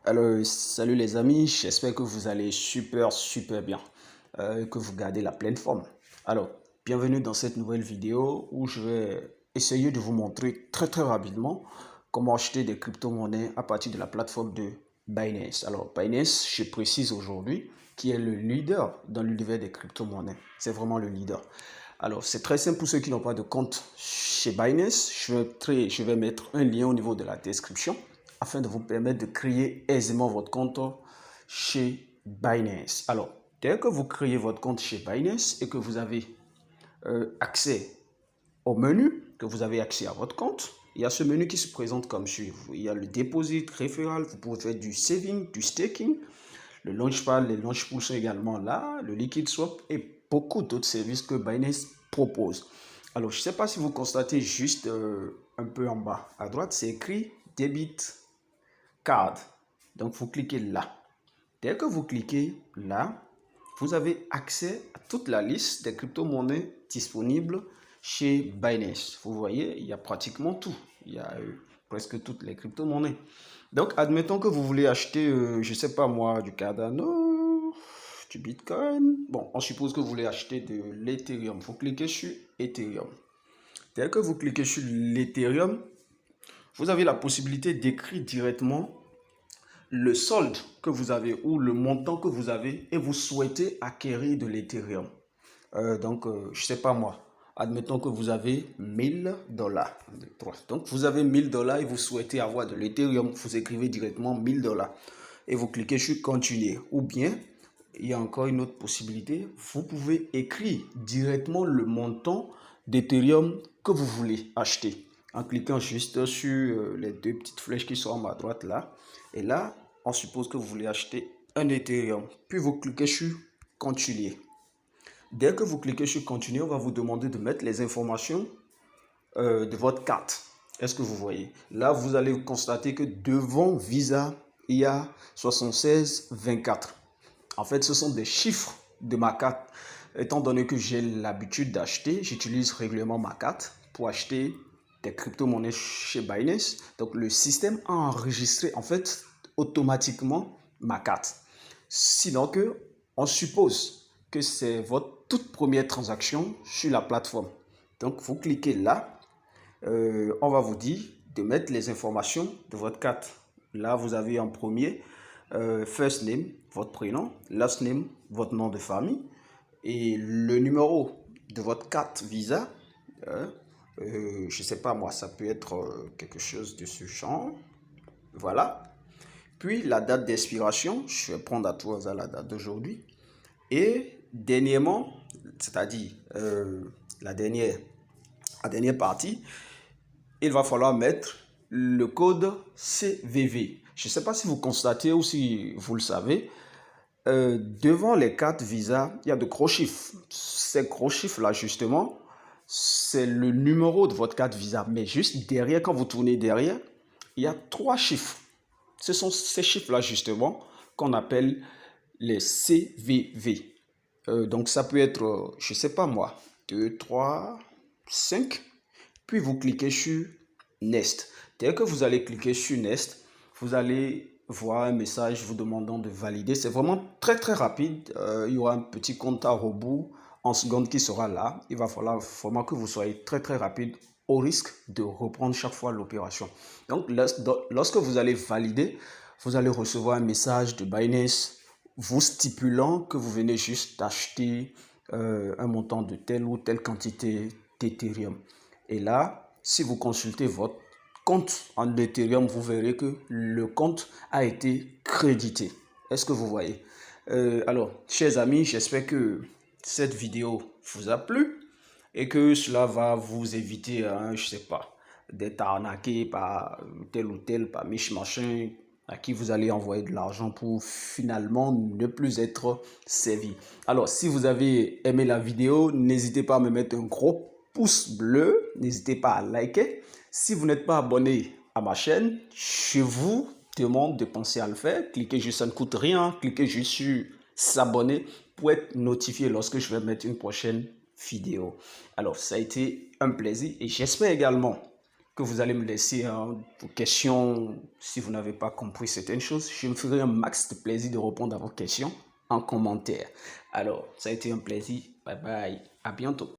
Alors, salut les amis, j'espère que vous allez super bien, que vous gardez la pleine forme. Alors, bienvenue dans cette nouvelle vidéo où je vais essayer de vous montrer très rapidement comment acheter des crypto-monnaies à partir de la plateforme de Binance. Alors, Binance, je précise aujourd'hui, qui est le leader dans l'univers des crypto-monnaies. C'est vraiment le leader. Alors, c'est très simple pour ceux qui n'ont pas de compte chez Binance. Je vais mettre un lien au niveau de la description afin de vous permettre de créer aisément votre compte chez Binance. Alors, dès que vous créez votre compte chez Binance et que vous avez accès au menu, que vous avez accès à votre compte, il y a ce menu qui se présente comme suit. Il y a le deposit, referral, vous pouvez faire du saving, du staking, le launchpad, les launch pools sont également là, le liquid swap et beaucoup d'autres services que Binance propose. Alors, je ne sais pas si vous constatez juste un peu en bas à droite, c'est écrit debit card. Donc, vous cliquez là. Dès que vous cliquez là, vous avez accès à toute la liste des crypto-monnaies disponibles chez Binance. Vous voyez, il y a pratiquement tout. Il y a presque toutes les crypto-monnaies. Donc, admettons que vous voulez acheter, je ne sais pas moi, du Cardano, du Bitcoin. Bon, on suppose que vous voulez acheter de l'Ethereum. Vous cliquez sur Ethereum. Dès que vous cliquez sur l'Ethereum, vous avez la possibilité d'écrire directement le solde que vous avez ou le montant que vous avez et vous souhaitez acquérir de l'Ethereum. Je ne sais pas moi, admettons que vous avez 1000 $. Donc, vous avez 1000 $ et vous souhaitez avoir de l'Ethereum. Vous écrivez directement 1000 $ et vous cliquez sur continuer. Ou bien, il y a encore une autre possibilité. Vous pouvez écrire directement le montant d'Ethereum que vous voulez acheter en cliquant juste sur les deux petites flèches qui sont en bas à droite là. Et là, on suppose que vous voulez acheter un Ethereum. Puis vous cliquez sur continuer. Dès que vous cliquez sur continuer, on va vous demander de mettre les informations de votre carte. Est-ce que vous voyez? Là, vous allez constater que devant Visa, il y a 7624. En fait, ce sont des chiffres de ma carte. Étant donné que j'ai l'habitude d'acheter, j'utilise régulièrement ma carte pour acheter des crypto-monnaies chez Binance. Donc, le système a enregistré en fait automatiquement ma carte. Sinon que, on suppose que c'est votre toute première transaction sur la plateforme. Donc, vous cliquez là. On va vous dire de mettre les informations de votre carte. Là, vous avez en premier first name, votre prénom, last name, votre nom de famille et le numéro de votre carte Visa. Je ne sais pas moi, ça peut être quelque chose de ce genre. Voilà. Puis la date d'expiration, je vais prendre à tout hasard la date d'aujourd'hui. Et dernièrement, c'est-à-dire la dernière partie, il va falloir mettre le code CVV. Je ne sais pas si vous constatez ou si vous le savez, devant les cartes Visa, il y a de gros chiffres. Ces gros chiffres-là, justement, c'est le numéro de votre carte Visa. Mais juste derrière, quand vous tournez derrière, il y a 3 chiffres. Ce sont ces chiffres-là, justement, qu'on appelle les CVV. Donc, ça peut être, je ne sais pas moi, 2, 3, 5. Puis, vous cliquez sur Next. Dès que vous allez cliquer sur Next, vous allez voir un message vous demandant de valider. C'est vraiment très rapide. Il y aura un petit compte à rebours en seconde qui sera là. Il va falloir vraiment que vous soyez très rapide au risque de reprendre chaque fois l'opération. Donc, lorsque vous allez valider, vous allez recevoir un message de Binance vous stipulant que vous venez juste d'acheter un montant de telle ou telle quantité d'Ethereum. Et là, si vous consultez votre compte en Ethereum, vous verrez que le compte a été crédité. Est-ce que vous voyez? Alors, chers amis, j'espère que cette vidéo vous a plu et que cela va vous éviter, je sais pas, d'être arnaqué par tel ou tel, par machin à qui vous allez envoyer de l'argent pour finalement ne plus être servi. Alors, si vous avez aimé la vidéo, n'hésitez pas à me mettre un gros pouce bleu, n'hésitez pas à liker. Si vous n'êtes pas abonné à ma chaîne, je vous demande de penser à le faire. Cliquez juste, ça ne coûte rien. Cliquez juste sur s'abonner pour être notifié lorsque je vais mettre une prochaine vidéo. Alors, ça a été un plaisir et j'espère également que vous allez me laisser vos questions si vous n'avez pas compris certaines choses. Je me ferai un max de plaisir de répondre à vos questions en commentaire. Alors, ça a été un plaisir. Bye bye. À bientôt.